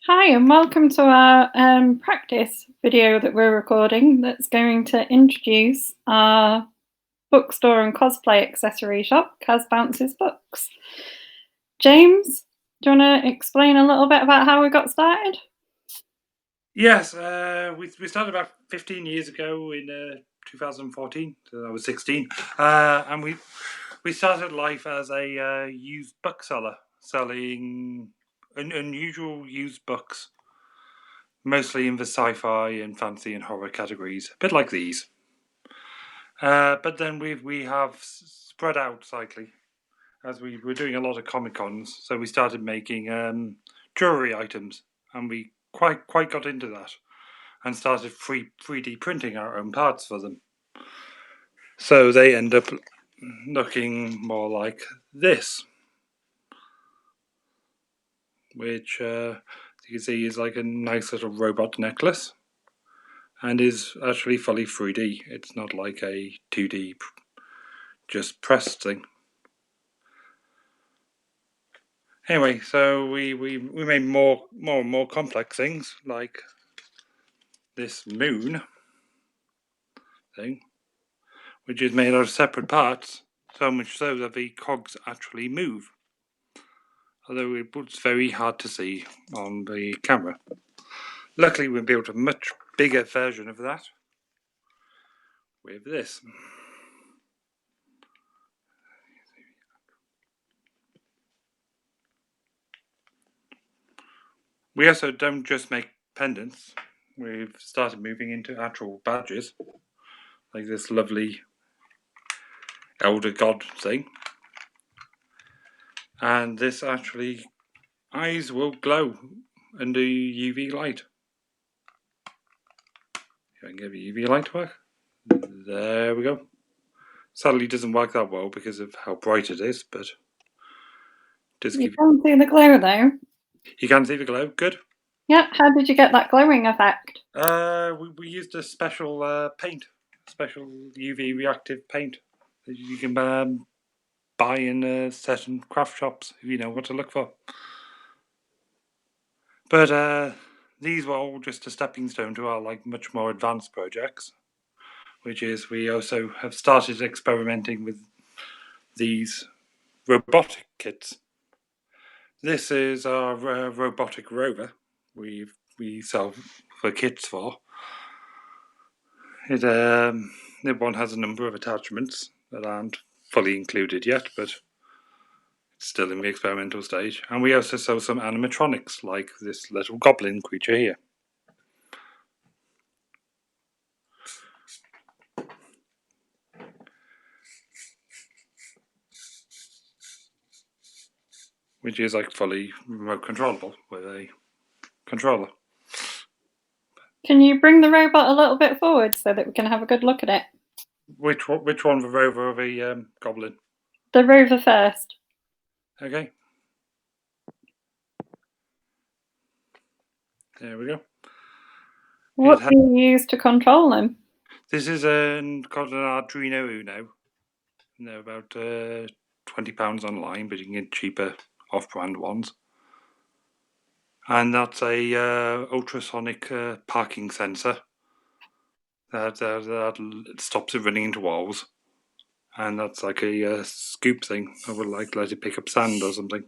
Hi, and welcome to our practice video that we're recording that's going to introduce our bookstore and cosplay accessory shop, Cazbounces Books. James, do you want to explain a little bit about how we got started? Yes, we started about 15 years ago in 2014. So I was 16, and we started life as a used bookseller, selling unusual used books, mostly in the sci-fi and fantasy and horror categories, a bit like these. But then we have spread out slightly as we were doing a lot of Comic Cons, so we started making jewelry items, and we quite got into that and started 3D printing our own parts for them. So they end up looking more like this, which you can see is like a nice little robot necklace and is actually fully 3D. It's not like a 2D just pressed thing. Anyway, so we made more and more complex things like this moon thing, which is made out of separate parts, so much so that the cogs actually move, although it's very hard to see on the camera. Luckily, we built a much bigger version of that with this. We also don't just make pendants. We've started moving into actual badges, like this lovely elder god thing. And this actually, eyes will glow under UV light. If I can get the UV light to work. There we go. Sadly, it doesn't work that well because of how bright it is, but it does You give. can see the glow though. You can see the glow. Good. Yeah, how did you get that glowing effect? We used a special paint, special UV reactive paint that you can buy in certain craft shops if you know what to look for. But these were all just a stepping stone to our much more advanced projects, which is we also have started experimenting with these robotic kits. This is our robotic rover we sell for kits for. It one has a number of attachments that aren't fully included yet, but it's still in the experimental stage. And we also sell some animatronics, like this little goblin creature here. Which is fully remote controllable with a controller. Can you bring the robot a little bit forward so that we can have a good look at it? Which one, the rover or the goblin? The rover first. Okay. There we go. What do you use to control them? This is called an Arduino Uno. And they're about £20 online, but you can get cheaper off-brand ones. And that's a ultrasonic parking sensor that stops it running into walls. And that's like a scoop thing. I would let it pick up sand or something.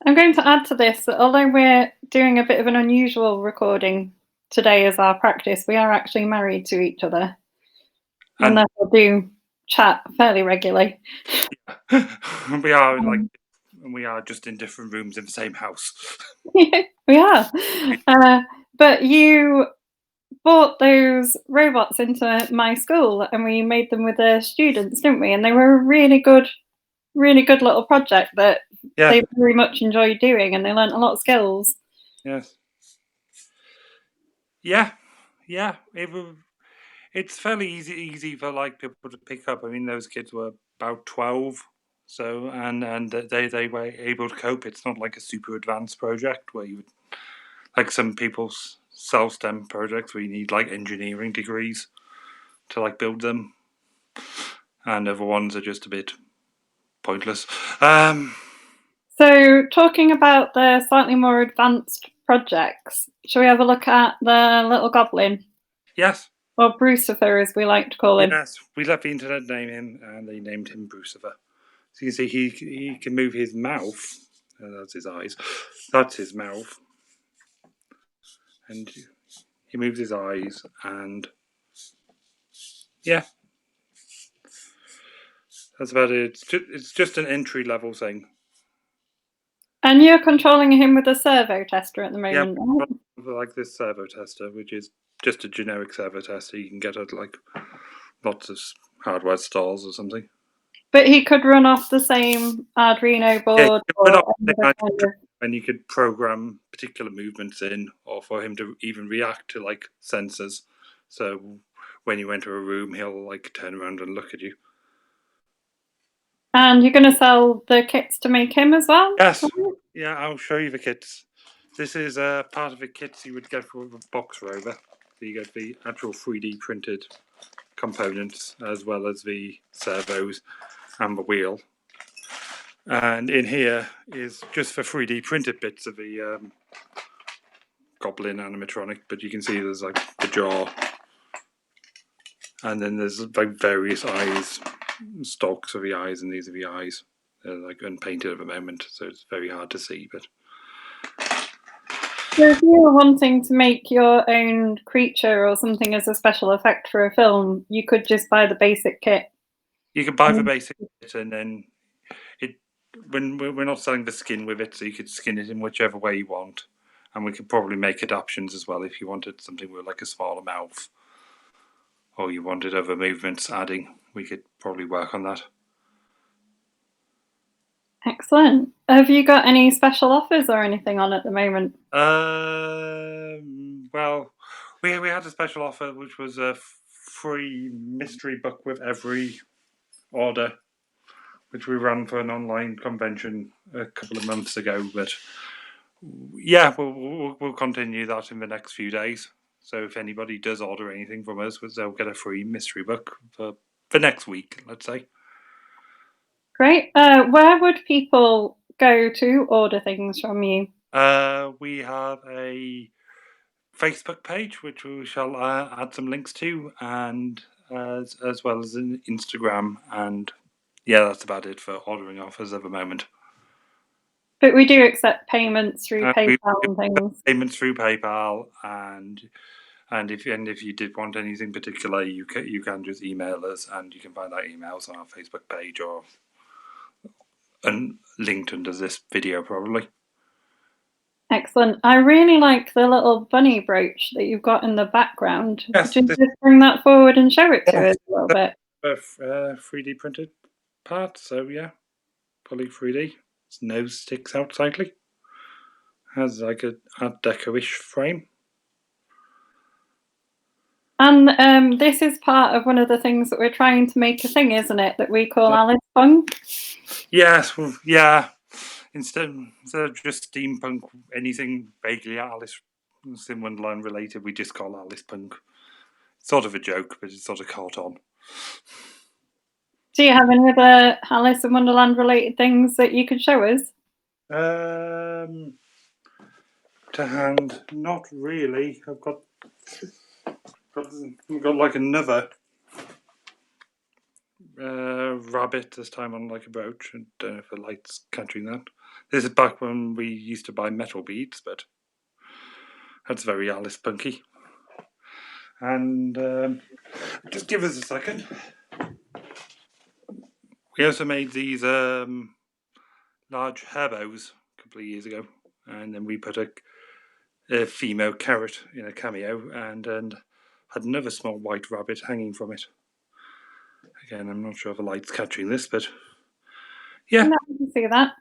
I'm going to add to this that although we're doing a bit of an unusual recording today as our practice, we are actually married to each other and therefore do chat fairly regularly. we are we are just in different rooms in the same house. We are. But you brought those robots into my school and we made them with the students, didn't we? And they were a really good little project that they very much enjoyed doing, and they learnt a lot of skills. Yes. Yeah. It's fairly easy for people to pick up. I mean, those kids were about 12, so and they were able to cope. It's not like a super advanced project where you would, like some people's self-STEM projects where you need engineering degrees to build them, and other ones are just a bit pointless. So, talking about the slightly more advanced projects, shall we have a look at the little goblin, Yes, or Brucifer as we like to call him? yes. We let the internet name him, and they named him Brucifer. So you can see he can move his mouth. That's his eyes. That's his mouth, and he moves his eyes, and yeah, that's about it. It's just an entry level thing. And you're controlling him with a servo tester at the Yeah, moment, right? like this servo tester, which is just a generic servo tester you can get at like lots of hardware stores or something. But he could run off the same Arduino Yeah, board you could or put any other kind of. and you could program particular movements in, or for him to even react to like sensors. So when you enter a room, he'll like turn around and look at you. And you're going to sell the kits to make him as well? Yes, yeah, I'll show you the kits. This is part of the kits you would get for a box rover. So you get the actual 3D printed components as well as the servos and the wheel. And in here is just the 3D printed bits of the goblin animatronic, but you can see there's like the jaw, and then there's like various eyes, stalks of the eyes, and these are the eyes. They're like unpainted at the moment, so it's very hard to see. But So if you were wanting to make your own creature or something as a special effect for a film, you could just buy the basic kit. you can buy the basic kit, and then it when we're not selling the skin with it, so you could skin it in whichever way you want, and we could probably make adaptations as well if you wanted something with like a smaller mouth, or you wanted other movements adding. We could probably work on that. Excellent. Have you got any special offers or anything on at the moment? Well, we had a special offer which was a free mystery book with every order, which we ran for an online convention a couple of months ago. But yeah, we'll continue that in the next few days. So if anybody does order anything from us, they'll get a free mystery book for next week, let's say. Great. Where would people go to order things from you? We have a Facebook page, which we shall add some links to, and as well as an Instagram. And yeah, that's about it for ordering offers at the moment. But we do accept payments through We PayPal and things. payments through PayPal, and if you did want anything particular, you can just email us, and you can find our emails on our Facebook page or linked under this video probably. Excellent. I really like the little bunny brooch that you've got in the background. Could Yes, you this just bring that forward and show it to us a little bit? 3D printed part. So yeah, fully 3D. Its nose sticks out slightly. Has like a Art Deco-ish frame. And this is part of one of the things that we're trying to make a thing, isn't it? That we call Alice Punk. Yes, well, yeah. Instead of just steampunk, anything vaguely Alice in Wonderland related, we just call Alice Punk. It's sort of a joke, but it's sort of caught on. Do you have any other Alice in Wonderland related things that you could show us? To hand, not really. I've got like another rabbit this time on like a brooch. I don't know if the light's catching that. This is back when we used to buy metal beads, but that's very Alice Punky. And just give us a second. We also made these large hair bows a couple of years ago, and then we put a female carrot in a cameo, and had another small white rabbit hanging from it. Again, I'm not sure if the light's catching this, but yeah. No, I can see that.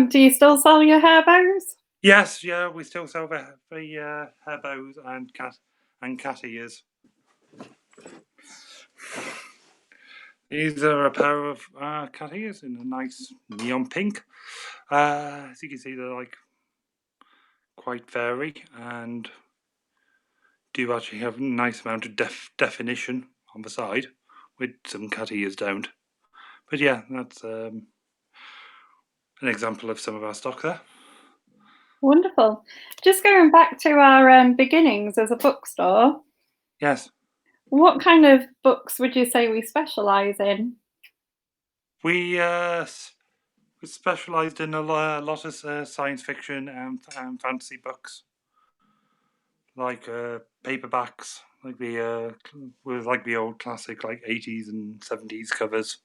Do you still sell your hair bows? Yes, yeah, we still sell the hair bows and cat ears. These are a pair of cat ears in a nice neon pink. As you can see, they're like quite fairy and do actually have a nice amount of definition on the side, which some cat ears don't. But yeah, that's an example of some of our stock there. Wonderful. Just going back to our beginnings as a bookstore, Yes, what kind of books would you say we specialise in? we we specialised in a lot of science fiction and fantasy books, like paperbacks, like with like the old classic like 80s and 70s covers,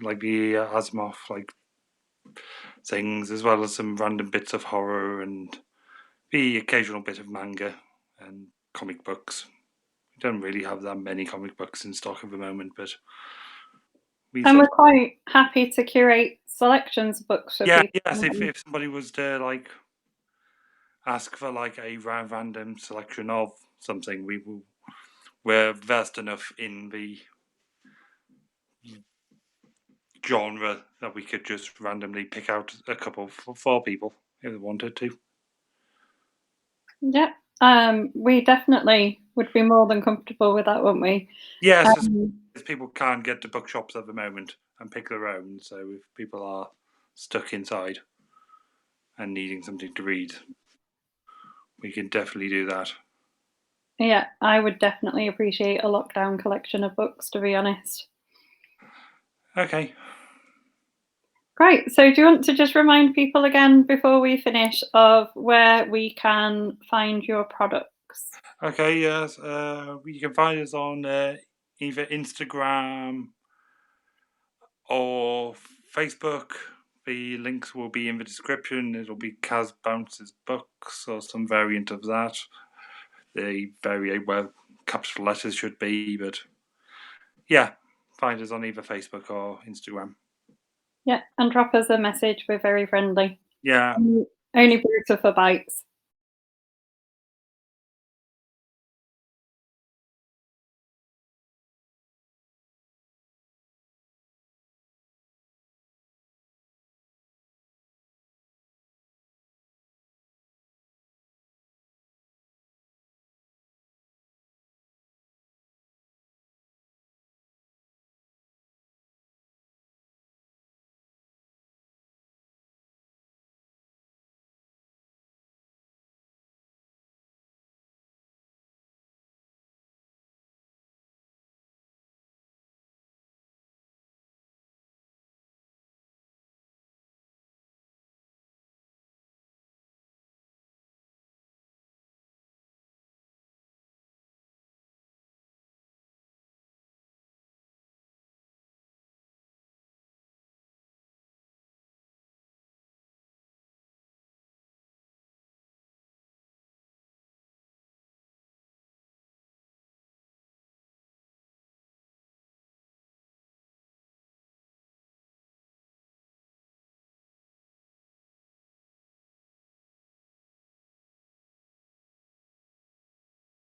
like the Asimov like things, as well as some random bits of horror and the occasional bit of manga and comic books. We don't really have that many comic books in stock at the moment, but we And sort we're of, quite happy to curate selections of books for yeah, people. yes. If somebody was to like ask for like a random selection of something, we're versed enough in the genre that we could just randomly pick out a couple for people if they wanted to. Yeah, we definitely would be more than comfortable with that, wouldn't we? Yes, Um, as people can't get to bookshops at the moment and pick their own, so if people are stuck inside and needing something to read, we can definitely do that. yeah, I would definitely appreciate a lockdown collection of books, to be honest. Okay. Great. So, do you want to just remind people again before we finish of where we can find your products? Okay, yes. You can find us on either Instagram or Facebook. The links will be in the description. It'll be Cazbounces books or some variant of that. They vary well, capital letters should be, but yeah, find us on either Facebook or Instagram. Yeah, and drop us a message. We're very friendly. Yeah, Only Brutal for bites.